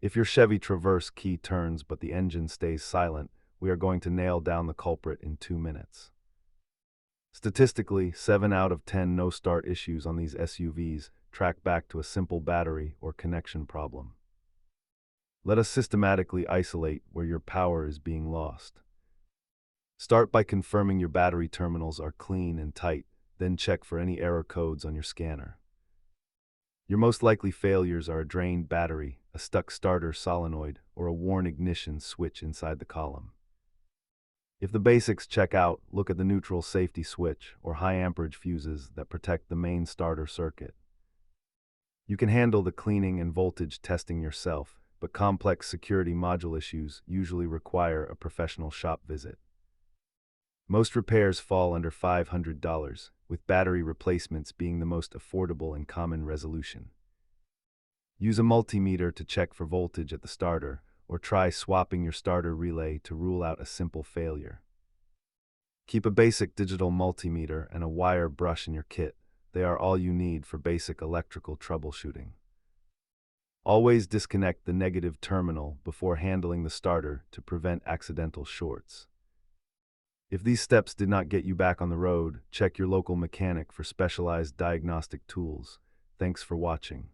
If your Chevy Traverse key turns but the engine stays silent, we are going to nail down the culprit in 2 minutes. Statistically, 7 out of 10 no-start issues on these SUVs track back to a simple battery or connection problem. Let us systematically isolate where your power is being lost. Start by confirming your battery terminals are clean and tight, then check for any error codes on your scanner. Your most likely failures are a drained battery, a stuck starter solenoid, or a worn ignition switch inside the column. If the basics check out, look at the neutral safety switch or high amperage fuses that protect the main starter circuit. You can handle the cleaning and voltage testing yourself, but complex security module issues usually require a professional shop visit. Most repairs fall under $500, with battery replacements being the most affordable and common resolution. Use a multimeter to check for voltage at the starter, or try swapping your starter relay to rule out a simple failure. Keep a basic digital multimeter and a wire brush in your kit. They are all you need for basic electrical troubleshooting. Always disconnect the negative terminal before handling the starter to prevent accidental shorts. If these steps did not get you back on the road, check your local mechanic for specialized diagnostic tools. Thanks for watching.